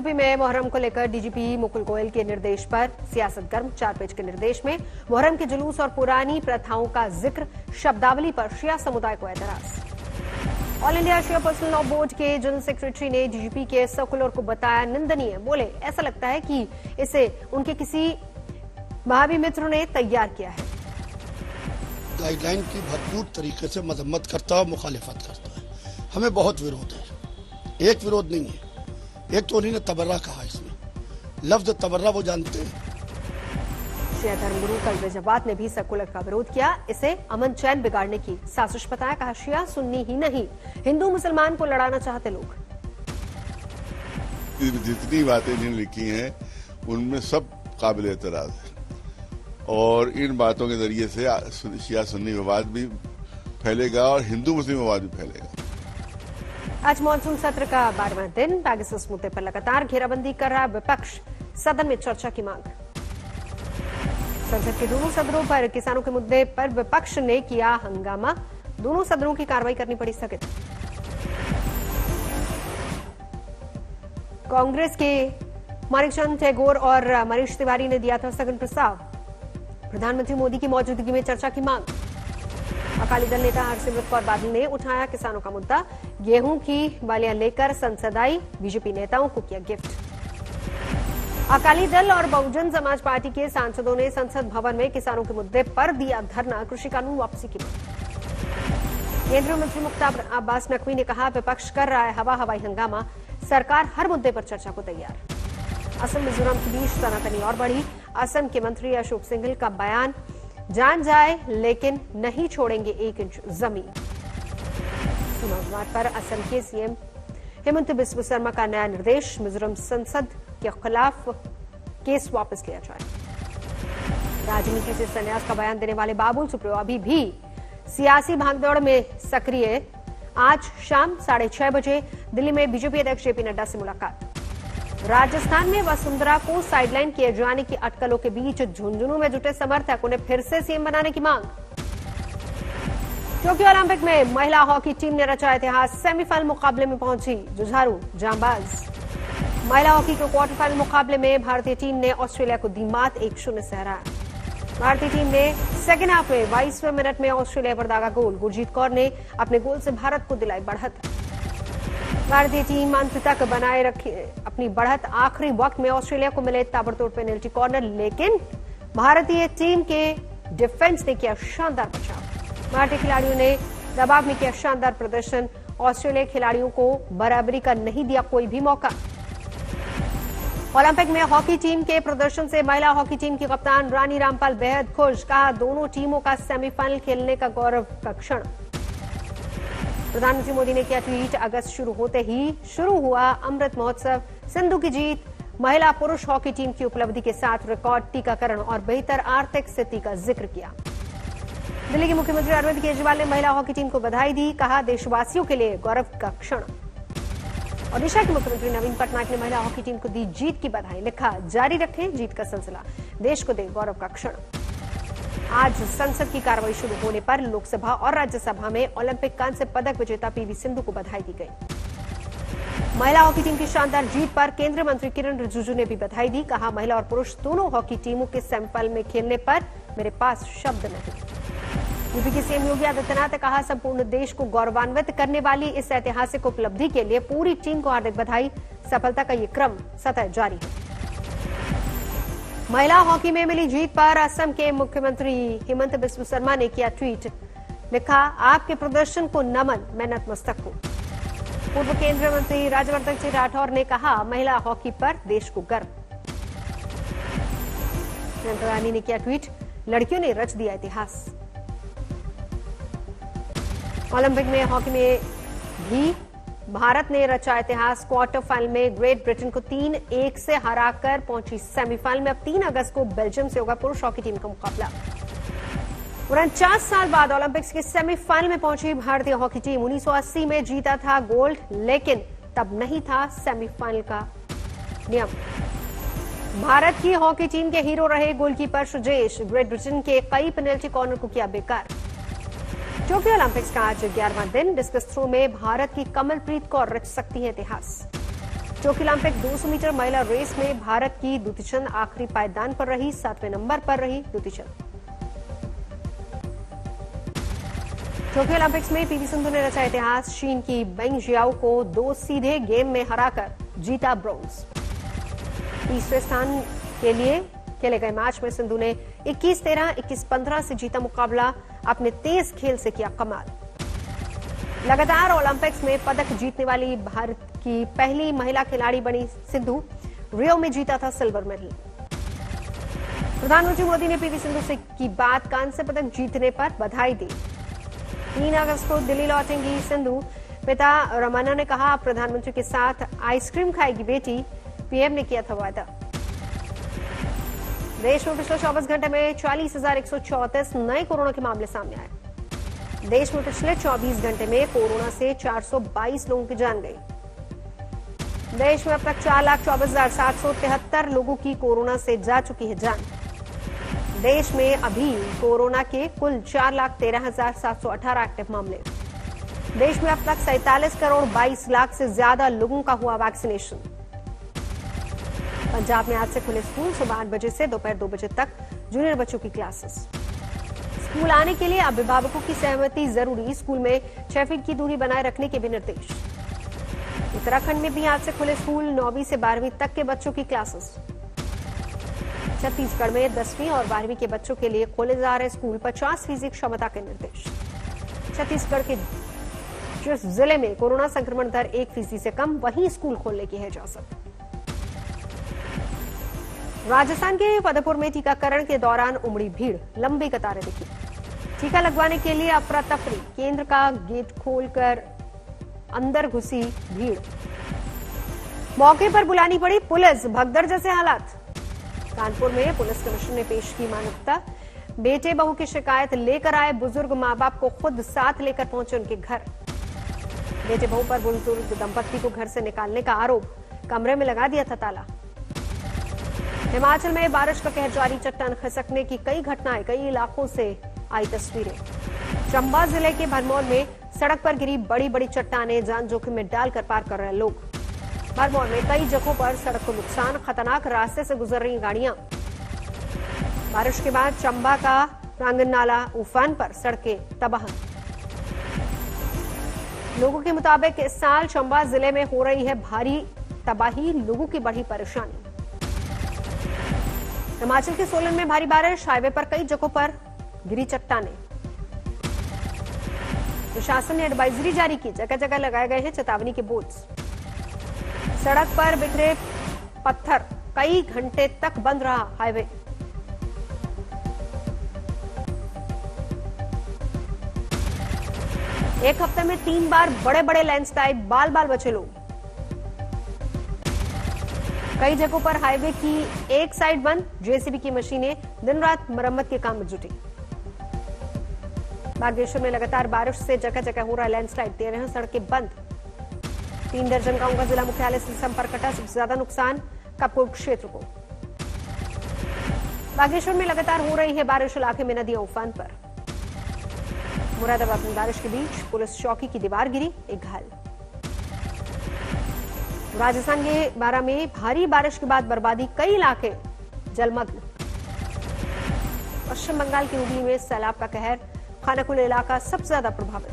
UP में मुहर्रम को लेकर डीजीपी मुकुल गोयल के निर्देश पर सियासत गर्म। 4 पेज के निर्देश में मुहर्रम के जुलूस और पुरानी प्रथाओं का जिक्र, शब्दावली पर शिया समुदाय को एतराज। ऑल इंडिया शिया पर्सनल लॉ बोर्ड के जनरल सेक्रेटरी ने डीजीपी के सर्कुलर को बताया निंदनीय। बोले, ऐसा लगता है कि इसे उनके किसी भावी मित्र ने तैयार किया है। गाइडलाइन की भरपूर तरीके से मजम्मत करता है, मुखालिफत करता है। हमें बहुत विरोध है, एक विरोध नहीं है। एक तो उन्होंने तबर्रा कहा, इसमें लफ्ज तबर्रा वो जानते हैं। शिया धर्मगुरु कल्बे जवाद ने भी सर्कुलर का विरोध किया, इसे अमन चैन बिगाड़ने की साजिश बताया। कहा, शिया सुन्नी ही नहीं, हिंदू मुसलमान को लड़ाना चाहते लोग। जितनी बातें इन्होंने लिखी हैं उनमें सब काबिल एतराज है और इन बातों के जरिए से शिया सुन्नी विवाद भी फैलेगा और हिंदू मुस्लिम विवाद भी फैलेगा। आज मानसून सत्र का 12वां दिन। पेगासस मुद्दे पर लगातार घेराबंदी कर रहा विपक्ष, सदन में चर्चा की मांग। संसद के दोनों सदनों पर किसानों के मुद्दे पर विपक्ष ने किया हंगामा, दोनों सदनों की कार्रवाई करनी पड़ी स्थगित। कांग्रेस के माणिकचंद टैगोर और मनीष तिवारी ने दिया था स्थगन प्रस्ताव। प्रधानमंत्री मोदी की मौजूदगी में चर्चा की मांग। अकाली दल नेता हरसिमरत कौर बादल ने उठाया किसानों का मुद्दा, गेहूं की बालियां लेकर संसद आई, बीजेपी नेताओं को किया गिफ्ट। अकाली दल और बहुजन समाज पार्टी के सांसदों ने संसद भवन में किसानों के मुद्दे पर दिया धरना, कृषि कानून वापसी की मांग। केंद्रीय मंत्री मुख्तार अब्बास नकवी ने कहा, विपक्ष कर रहा है हवाई हंगामा, सरकार हर मुद्दे पर चर्चा को तैयार। असम मिजोरम के बीच तनातनी और बढ़ी। असम के मंत्री अशोक सिंघल का बयान, जान जाए लेकिन नहीं छोड़ेंगे 1 इंच जमीन। सीमा विवाद पर असम के सीएम हेमंत बिस्व शर्मा का नया निर्देश, मिजोरम संसद के खिलाफ केस वापस लिया जाए। राजनीति से संन्यास का बयान देने वाले बाबुल सुप्रियो अभी भी सियासी भागदौड़ में सक्रिय। आज शाम 6:30 बजे दिल्ली में बीजेपी अध्यक्ष जेपी नड्डा से मुलाकात। राजस्थान में वसुंधरा को साइडलाइन किए जाने की अटकलों के बीच झुंझुनू में जुटे समर्थक, उन्हें फिर से सीएम बनाने की मांग। टोक्यो ओलंपिक में महिला हॉकी टीम ने रचा इतिहास, सेमीफाइनल मुकाबले में पहुंची जुझारू जांबाज। महिला हॉकी के क्वार्टर फाइनल मुकाबले में भारतीय टीम ने ऑस्ट्रेलिया को दी मात, 1-0 से हराया। भारतीय टीम ने सेकेंड हाफ में 22वें मिनट में ऑस्ट्रेलिया पर दागा गोल। गुरजीत कौर ने अपने गोल से भारत को दिलाई बढ़त। भारतीय टीम अंत तक बनाए रखी अपनी बढ़त, आखिरी वक्त में ऑस्ट्रेलिया को मिले ताबड़तोड़ पेनल्टी कॉर्नर, लेकिन भारतीय टीम के डिफेंस ने किया शानदार बचाव। भारतीय खिलाड़ियों ने दबाव में किया शानदार प्रदर्शन, ऑस्ट्रेलिया खिलाड़ियों को बराबरी का नहीं दिया कोई भी मौका। ओलंपिक में हॉकी टीम के प्रदर्शन से महिला हॉकी टीम की कप्तान रानी रामपाल बेहद खुश। कहा, दोनों टीमों का सेमीफाइनल खेलने का गौरव का क्षण। प्रधानमंत्री मोदी ने किया ट्वीट, अगस्त शुरू होते ही शुरू हुआ अमृत महोत्सव, सिंधु की जीत, महिला पुरुष हॉकी टीम की उपलब्धि के साथ रिकॉर्ड टीकाकरण और बेहतर आर्थिक स्थिति का जिक्र किया। दिल्ली के मुख्यमंत्री अरविंद केजरीवाल ने महिला हॉकी टीम को बधाई दी। कहा, देशवासियों के लिए गौरव का क्षण। ओडिशा के मुख्यमंत्री नवीन पटनायक ने महिला हॉकी टीम को दी जीत की बधाई। लिखा, जारी रखें जीत का सिलसिला, देश को दे गौरव का क्षण। आज संसद की कार्रवाई शुरू होने पर लोकसभा और राज्यसभा में ओलंपिक कांस्य पदक विजेता पीवी सिंधु को बधाई दी गई। महिला हॉकी टीम की शानदार जीत पर केंद्रीय मंत्री किरण रिजिजू ने भी बधाई दी। कहा, महिला और पुरुष दोनों हॉकी टीमों के सेमीफाइनल में खेलने पर मेरे पास शब्द नहीं। यूपी के सीएम योगी आदित्यनाथ ने कहा, संपूर्ण देश को गौरवान्वित करने वाली इस ऐतिहासिक उपलब्धि के लिए पूरी टीम को हार्दिक बधाई। सफलता का ये क्रम सतत जारी है। महिला हॉकी में मिली जीत पर असम के मुख्यमंत्री हेमंत बिस्व शर्मा ने किया ट्वीट। लिखा, आपके प्रदर्शन को नमन, मैं नतमस्तक हूं। पूर्व केंद्रीय मंत्री राज्यवर्धन सिंह राठौर ने कहा, महिला हॉकी पर देश को गर्व। प्रियंका गांधी ने किया ट्वीट, लड़कियों ने रच दिया इतिहास। ओलंपिक में हॉकी में भी भारत ने रचा इतिहास। क्वार्टर फाइनल में ग्रेट ब्रिटेन को 3-1 से हराकर पहुंची सेमीफाइनल में। अब 3 अगस्त को बेल्जियम से होगा पुरुष हॉकी टीम का मुकाबला। 49 साल बाद ओलंपिक्स के सेमीफाइनल में पहुंची भारतीय हॉकी टीम। 1980 में जीता था गोल्ड, लेकिन तब नहीं था सेमीफाइनल का नियम। भारत की हॉकी टीम के हीरो रहे गोलकीपर सुजेश। ग्रेट ब्रिटेन के कई पेनल्टी कॉर्नर को किया बेकार। टोक्यो ओलंपिक्स का आज 11वां दिन। डिस्कस थ्रो में भारत की कमलप्रीत कौर रच सकती है इतिहास। टोक्यो ओलंपिक 200 मीटर महिला रेस में भारत की द्युति चंद आखिरी पायदान पर रही, 7वें नंबर पर रही द्युति चंद। टोक्यो ओलंपिक्स में पीवी सिंधु ने रचा इतिहास, चीन की बेंग जियाओ को 2 सीधे गेम में हराकर जीता ब्रोंज। तीसरे स्थान के लिए खेले गए मैच में सिंधु ने 21-13, 21-15 से जीता मुकाबला, अपने तेज खेल से किया कमाल। लगातार ओलंपिक्स में पदक जीतने वाली भारत की पहली महिला खिलाड़ी बनी सिंधु, रियो में जीता था सिल्वर मेडल। प्रधानमंत्री मोदी ने पीवी सिंधु से की बात, कांस्य पदक जीतने पर बधाई दी। 3 अगस्त को दिल्ली लौटेंगी सिंधु, पिता रमन्ना ने कहा प्रधानमंत्री के साथ आइसक्रीम खाएगी बेटी, पीएम ने किया था वादा। देश में पिछले 24 घंटे में 40,134 नए कोरोना के मामले सामने आए। देश में पिछले 24 घंटे में कोरोना से 422 लोगों की जान गई। देश में अब तक 4,24,773 लोगों की कोरोना से जा चुकी है जान। देश में अभी कोरोना के कुल 4,13,718 एक्टिव मामले। देश में अब तक 47 करोड़ 22 लाख से ज्यादा लोगों का हुआ वैक्सीनेशन। पंजाब में आज से खुले स्कूल, सुबह 8 बजे से दोपहर 2 बजे तक जूनियर बच्चों की क्लासेस। स्कूल आने के लिए अभिभावकों की सहमति जरूरी, स्कूल में 6 फीट की दूरी बनाए रखने के भी निर्देश। उत्तराखंड में भी आज से खुले स्कूल, 9वीं से 12वीं तक के बच्चों की क्लासेस। छत्तीसगढ़ में 10वीं और 12वीं के बच्चों के लिए खोले जा रहे स्कूल, 50% क्षमता के निर्देश। छत्तीसगढ़ के जिस जिले में कोरोना संक्रमण दर 1% से कम, वहीं स्कूल खोलने की है इजाजत। राजस्थान के फतेहपुर में टीकाकरण के दौरान उमड़ी भीड़, लंबी कतारें दिखी। टीका लगवाने के लिए अफरा तफरी, केंद्र का गेट खोलकर अंदर घुसी भीड़। मौके पर बुलानी पड़ी पुलिस, भगदड़ जैसे हालात। कानपुर में पुलिस कमिश्नर ने पेश की मानवता, बेटे बहू की शिकायत लेकर आए बुजुर्ग मां बाप को खुद साथ लेकर पहुंचे उनके घर। बेटे बहू पर बुजुर्ग दंपत्ति को घर से निकालने का आरोप, कमरे में लगा दिया था ताला। हिमाचल में बारिश का कहर जारी, चट्टान खिसकने की कई घटनाएं, कई इलाकों से आई तस्वीरें। चंबा जिले के भरमौर में सड़क पर गिरी बड़ी बड़ी चट्टानें, जान जोखिम में डालकर पार कर रहे लोग। भरमौर में कई जगहों पर सड़क को नुकसान, खतरनाक रास्ते से गुजर रही गाड़ियां। बारिश के बाद चंबा का रांगन नाला उफान पर, सड़कें तबाह। लोगों के मुताबिक इस साल चंबा जिले में हो रही है भारी तबाही, लोगों की बढ़ी परेशानी। हिमाचल के सोलन में भारी बारिश, हाईवे पर कई जगहों पर गिरी चट्टानें। प्रशासन ने एडवाइजरी जारी की, जगह जगह लगाए गए हैं चेतावनी के बोर्ड्स। सड़क पर बिखरे पत्थर, कई घंटे तक बंद रहा हाईवे। एक हफ्ते में 3 बार बड़े बड़े लैंडस्लाइड, बाल बाल बचे लोग। कई जगहों पर हाईवे की एक साइड बंद, जेसीबी की मशीनें दिन रात मरम्मत के काम में जुटी। बागेश्वर में लगातार बारिश से जगह जगह हो रहा लैंडस्लाइड, 13 सड़कें बंद। 3 दर्जन गांवों का जिला मुख्यालय से संपर्क कटा, सबसे ज्यादा नुकसान कपकोट क्षेत्र को। बागेश्वर में लगातार हो रही है बारिश, इलाके में नदियां उफान पर। मुरादाबाद में बारिश के बीच पुलिस चौकी की दीवार गिरी, एक घायल। राजस्थान के बारां में भारी बारिश के बाद बर्बादी, कई इलाके जलमग्न। पश्चिम बंगाल की हुगली में सैलाब का कहर, खानाकुल इलाका सबसे ज्यादा प्रभावित।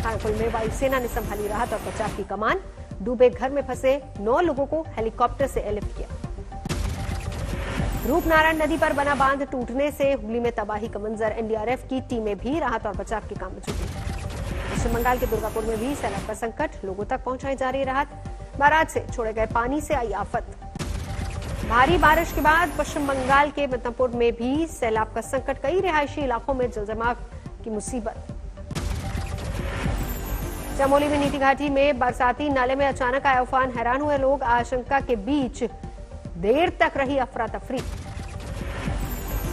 खानाकुल में वायुसेना ने संभाली राहत और बचाव की कमान, डूबे घर में फंसे 9 लोगों को हेलीकॉप्टर से एयरलिफ्ट किया। रूपनारायण नदी पर बना बांध टूटने से हुगली में तबाही का मंजर, एनडीआरएफ की टीमें भी राहत और बचाव के काम में जुटी। पश्चिम बंगाल के दुर्गापुर में भी सैलाब का संकट, लोगों तक पहुंचाई जा रही राहत। बारात से छोड़े गए पानी से आई आफत। भारी बारिश के बाद पश्चिम बंगाल के मिदनापुर में भी सैलाब का संकट, कई रिहायशी इलाकों में जलजमाव की मुसीबत। चमोली में नीति घाटी में बरसाती नाले में अचानक आया उफान, हैरान हुए लोग, आशंका के बीच देर तक रही अफरा तफरी।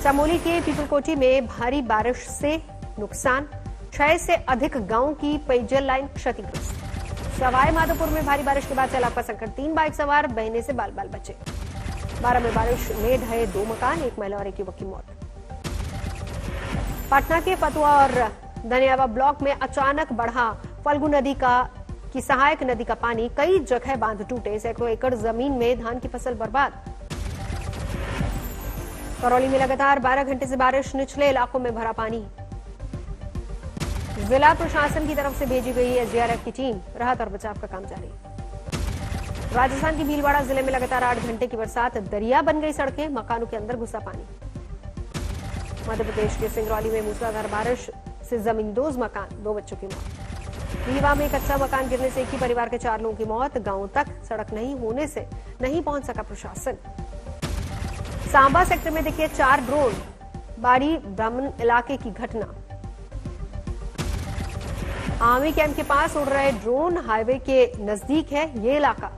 चमोली के पीपलकोटी में भारी बारिश से नुकसान, 6 से अधिक गांवों की पेयजल लाइन क्षतिग्रस्त। सवाई माधोपुर में भारी बारिश के बाद सैलाब का संकट, 3 बाइक सवार बहने से बाल बाल बचे। 12 में बारिश में ढहे 2 मकान, 1 महिला और 1 युवक की मौत। पटना के फतुहा और दनियावा ब्लॉक में अचानक बढ़ा फल्गु नदी की सहायक नदी का पानी, कई जगह बांध टूटे, सैकड़ों एकड़ जमीन में धान की फसल बर्बाद। करौली में लगातार 12 घंटे से बारिश, निचले इलाकों में भरा पानी। जिला प्रशासन की तरफ से भेजी गई एसडीआरएफ की टीम, राहत और बचाव का काम जारी। राजस्थान के भीलवाड़ा जिले में लगातार 8 घंटे की बरसात, दरिया बन गई सड़कें, मकानों के अंदर घुसा पानी। मध्य प्रदेश के सिंगरौली में मूसलाधार बारिश से जमींदोज मकान, 2 बच्चों की मौत। रीवा में कच्चा मकान गिरने से एक ही परिवार के 4 लोगों की मौत, गांव तक सड़क नहीं होने से नहीं पहुंच सका प्रशासन। सांबा सेक्टर में दिखे 4 ड्रोन, बाड़ी ब्राह्मण इलाके की घटना। आर्मी कैंप के पास उड़ रहे ड्रोन, हाईवे के नजदीक है ये इलाका।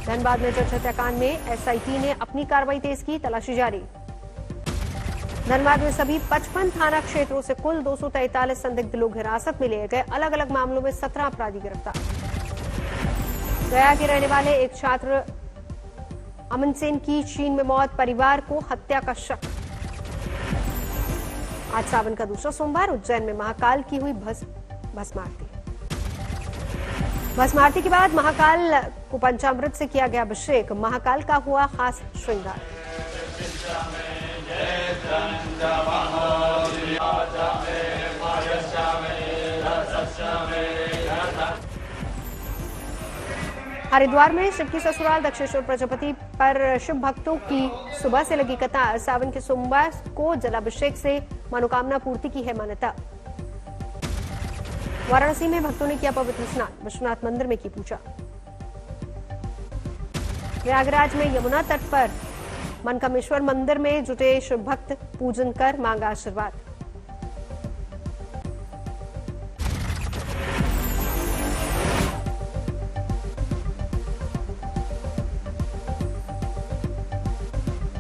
धनबाद में जज हत्याकांड में एसआईटी ने अपनी कार्रवाई तेज की, तलाशी जारी। धनबाद में सभी 55 थाना क्षेत्रों से कुल 243 संदिग्ध लोग हिरासत में लिए गए, अलग अलग मामलों में 17 अपराधी गिरफ्तार। गया के रहने वाले एक छात्र अमन सेन की चीन में मौत, परिवार को हत्या का शक। आज सावन का दूसरा सोमवार, उज्जैन में महाकाल की हुई भस्मारती। भस्मारती के बाद महाकाल को पंचामृत से किया गया अभिषेक, महाकाल का हुआ खास श्रृंगार। हरिद्वार में शिव की ससुराल दक्षेश्वर प्रजापति पर शिव भक्तों की सुबह से लगी कतार, सावन के सोमवार को जलाभिषेक से मनोकामना पूर्ति की है मान्यता। वाराणसी में भक्तों ने किया पवित्र स्नान, विश्वनाथ मंदिर में की पूजा। प्रयागराज में यमुना तट पर मनकामेश्वर मंदिर में जुटे शिव भक्त, पूजन कर मांगा आशीर्वाद।